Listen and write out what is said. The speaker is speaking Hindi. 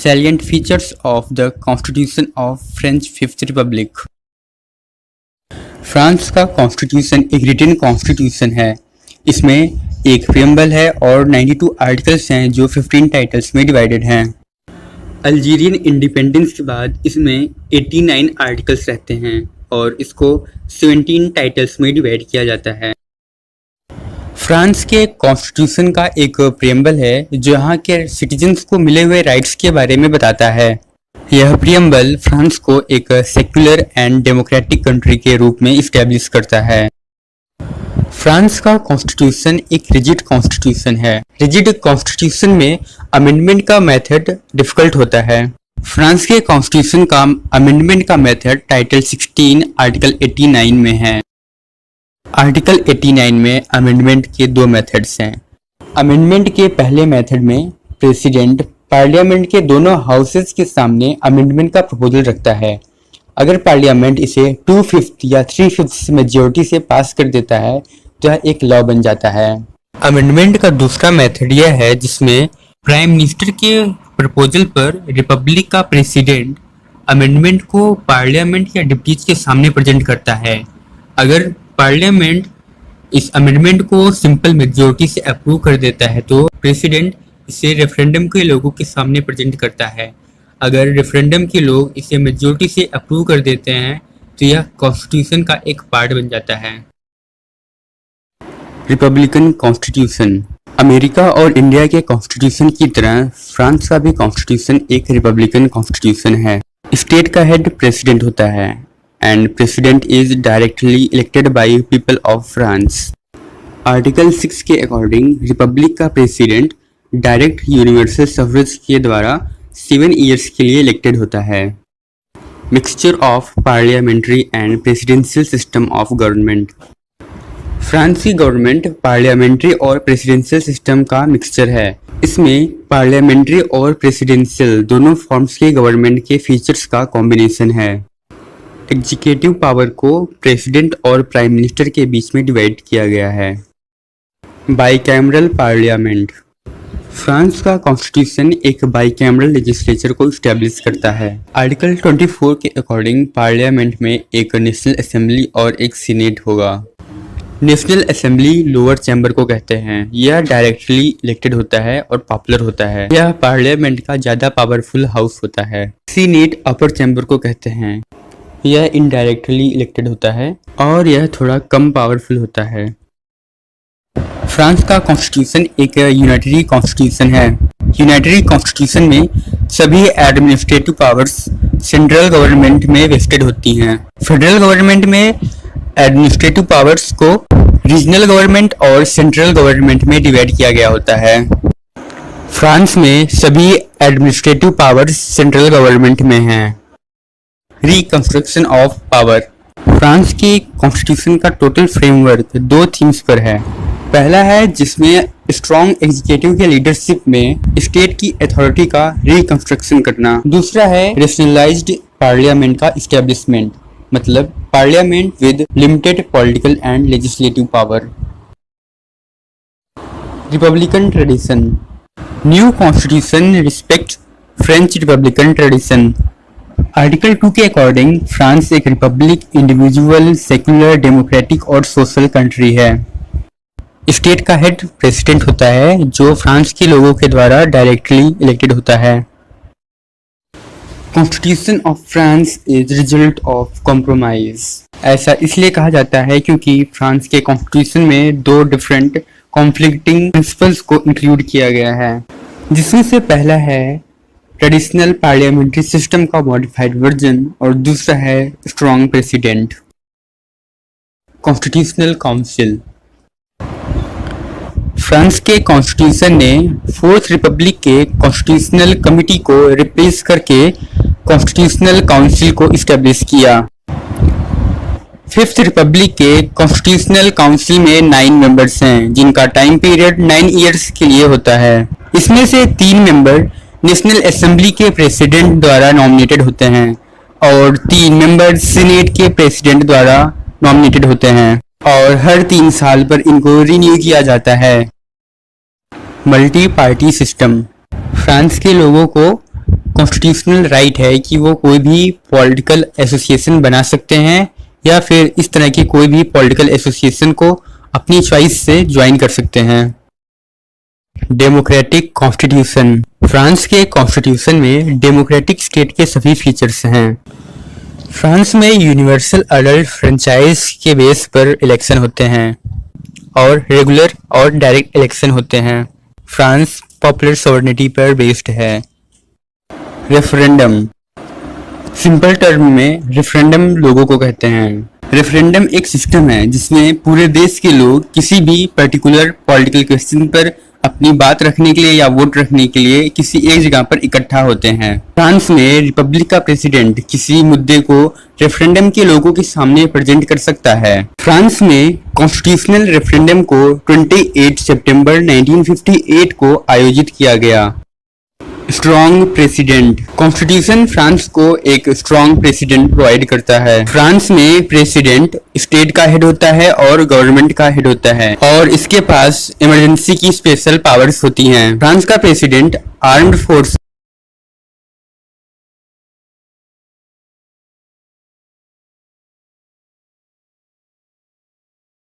Salient features of the Constitution of French Fifth Republic। France का कॉन्स्टिट्यूशन एक रिटन कॉन्स्टिट्यूशन है। इसमें एक प्रीएम्बल है और 92 आर्टिकल्स हैं जो 15 टाइटल्स में डिवाइडेड हैं। अल्जीरियन इंडिपेंडेंस के बाद इसमें 89 आर्टिकल्स रहते हैं और इसको 17 टाइटल्स में डिवाइड किया जाता है। फ्रांस के कॉन्स्टिट्यूशन का एक प्रीएम्बल है जो यहाँ के सिटीजन्स को मिले हुए राइट्स के बारे में बताता है। यह प्रीएम्बल फ्रांस को एक सेक्युलर एंड डेमोक्रेटिक कंट्री के रूप में इस्टेब्लिश करता है। फ्रांस का कॉन्स्टिट्यूशन एक रिजिड कॉन्स्टिट्यूशन है। रिजिड कॉन्स्टिट्यूशन में अमेंडमेंट का मेथड डिफिकल्ट होता है। फ्रांस के कॉन्स्टिट्यूशन का अमेंडमेंट का मेथड टाइटल 16 आर्टिकल 89 में है। आर्टिकल 89 में अमेंडमेंट के दो मेथड्स हैं। अमेंडमेंट के पहले मेथड में प्रेसिडेंट पार्लियामेंट के दोनों हाउसेस के सामने अमेंडमेंट का प्रपोजल रखता है। अगर पार्लियामेंट इसे 2/5 या 3/5 मेजॉरिटी से पास कर देता है तो यह एक लॉ बन जाता है। अमेंडमेंट का दूसरा मेथड यह है जिसमें प्राइम मिनिस्टर के प्रपोजल पर रिपब्लिक का प्रेसिडेंट अमेंडमेंट को पार्लियामेंट या डिप्टीज के सामने प्रेजेंट करता है। अगर पार्लियामेंट इस अमेंडमेंट को सिंपल मेजॉरिटी से अप्रूव कर देता है तो प्रेसिडेंट इसे रेफरेंडम के लोगों के सामने प्रेजेंट करता है। अगर रेफरेंडम के लोग इसे मेजॉरिटी से अप्रूव कर देते हैं तो यह कॉन्स्टिट्यूशन का एक पार्ट बन जाता है। Republican constitution. अमेरिका और इंडिया के कॉन्स्टिट्यूशन की तरह फ्रांस का भी कॉन्स्टिट्यूशन एक रिपब्लिकन कॉन्स्टिट्यूशन है। स्टेट का हेड प्रेसिडेंट होता है and president is directly elected by people of France। Article 6 के अकॉर्डिंग रिपब्लिक का प्रेसिडेंट डायरेक्ट यूनिवर्सल सफरेज के द्वारा 7 ईयर्स के लिए इलेक्टेड होता है। Mixture of parliamentary and presidential system of government. France की गवर्नमेंट पार्लियामेंट्री और प्रेसिडेंशियल सिस्टम का मिक्सचर है। इसमें पार्लियामेंट्री और प्रेसिडेंशियल दोनों फॉर्म्स के गवर्नमेंट के फीचर्स का कॉम्बिनेशन है। एग्जीक्यूटिव पावर को प्रेसिडेंट और प्राइम मिनिस्टर के बीच में डिवाइड किया गया है। Bicameral parliament. फ्रांस का कॉन्स्टिट्यूशन एक बाइकैमरल लेजिस्लेचर को स्टैब्लिश करता है। आर्टिकल 24 के अकॉर्डिंग पार्लियामेंट में एक नेशनल असेंबली और एक सीनेट होगा। नेशनल असेंबली लोअर चैम्बर को कहते हैं। यह डायरेक्टली इलेक्टेड होता है और पॉपुलर होता है। यह पार्लियामेंट का ज़्यादा पावरफुल हाउस होता है। सीनेट अपर चैम्बर को कहते हैं। यह इनडायरेक्टली इलेक्टेड होता है और यह थोड़ा कम पावरफुल होता है। फ्रांस का कॉन्स्टिट्यूशन एक यूनिटरी कॉन्स्टिट्यूशन है। यूनिटरी कॉन्स्टिट्यूशन में सभी एडमिनिस्ट्रेटिव पावर्स सेंट्रल गवर्नमेंट में वेस्टेड होती हैं। फेडरल गवर्नमेंट में एडमिनिस्ट्रेटिव पावर्स को रीजनल गवर्नमेंट और सेंट्रल गवर्नमेंट में डिवाइड किया गया होता है। फ्रांस में सभी एडमिनिस्ट्रेटिव पावर्स सेंट्रल गवर्नमेंट में हैं। Reconstruction of power. फ्रांस की कॉन्स्टिट्यूशन का टोटल फ्रेमवर्क 2 थीम्स पर है। पहला है जिसमें स्ट्रॉन्ग एग्जीक्यूटिव के लीडरशिप में स्टेट की अथॉरिटी का रिकंस्ट्रक्शन करना। दूसरा है रेशनलाइज्ड पार्लियामेंट का इस्टेब्लिशमेंट, मतलब parliament with limited political and legislative power. Republican tradition. New constitution respect French Republican tradition. Article 2 के अकॉर्डिंग फ्रांस एक रिपब्लिक, इंडिविजुअल, सेक्युलर, डेमोक्रेटिक और सोशल कंट्री है। स्टेट का हेड प्रेसिडेंट होता है जो फ्रांस के लोगों के द्वारा डायरेक्टली इलेक्टेड होता है। Constitution of France is result of compromise. ऐसा इसलिए कहा जाता है क्योंकि फ्रांस के कॉन्स्टिट्यूशन में 2 डिफरेंट कॉन्फ्लिक्टिंग प्रिंसिपल्स को इंक्लूड किया गया है, जिसमें से पहला है ट्रेडिशनल पार्लियामेंट्री सिस्टम का मॉडिफाइड वर्जन और दूसरा है strong president. Constitutional council. France के कॉन्स्टिट्यूशन ने 4th रिपब्लिक के कॉन्स्टिट्यूशनल कमिटी को रिप्लेस करके कॉन्स्टिट्यूशनल काउंसिल को इस्टेब्लिश किया। 5th रिपब्लिक के कॉन्स्टिट्यूशनल काउंसिल में 9 मेंबर्स हैं जिनका टाइम पीरियड 9 ईयर्स के लिए होता है। इसमें से 3 मेंबर नेशनल असेंबली के प्रेसिडेंट द्वारा नॉमिनेटेड होते हैं और 3 मेंबर सीनेट के प्रेसिडेंट द्वारा नॉमिनेटेड होते हैं और हर 3 साल पर इनको रिन्यू किया जाता है। Multi party system. फ्रांस के लोगों को कॉन्स्टिट्यूशनल राइट है कि वो कोई भी पॉलिटिकल एसोसिएशन बना सकते हैं या फिर इस तरह की कोई भी पॉलिटिकल एसोसिएशन को अपनी चॉइस से ज्वाइन कर सकते हैं। Democratic constitution. फ्रांस के कॉन्स्टिट्यूशन में डेमोक्रेटिक स्टेट के सभी फीचर्स हैं। फ्रांस में यूनिवर्सल अडल्ट फ्रेंचाइज के बेस पर इलेक्शन होते हैं और रेगुलर और डायरेक्ट इलेक्शन होते हैं। फ्रांस पॉपुलर सॉवरेनिटी पर बेस्ड है। रेफरेंडम। सिंपल टर्म में रेफरेंडम लोगों को कहते हैं। रेफरेंडम एक सिस्टम है जिसमें पूरे देश के लोग किसी भी पर्टिकुलर पॉलिटिकल क्वेश्चन पर अपनी बात रखने के लिए या वोट रखने के लिए किसी एक जगह पर इकट्ठा होते हैं। फ्रांस में रिपब्लिक का प्रेसिडेंट किसी मुद्दे को रेफरेंडम के लोगों के सामने प्रेजेंट कर सकता है। फ्रांस में कॉन्स्टिट्यूशनल रेफरेंडम को 28 सितंबर 1958 को आयोजित किया गया। Strong president. कॉन्स्टिट्यूशन फ्रांस को एक स्ट्रॉन्ग प्रेसिडेंट प्रोवाइड करता है। फ्रांस में प्रेसिडेंट स्टेट का हेड होता है और गवर्नमेंट का हेड होता है और इसके पास इमरजेंसी की स्पेशल पावर्स होती हैं। फ्रांस का प्रेसिडेंट आर्म्ड फोर्स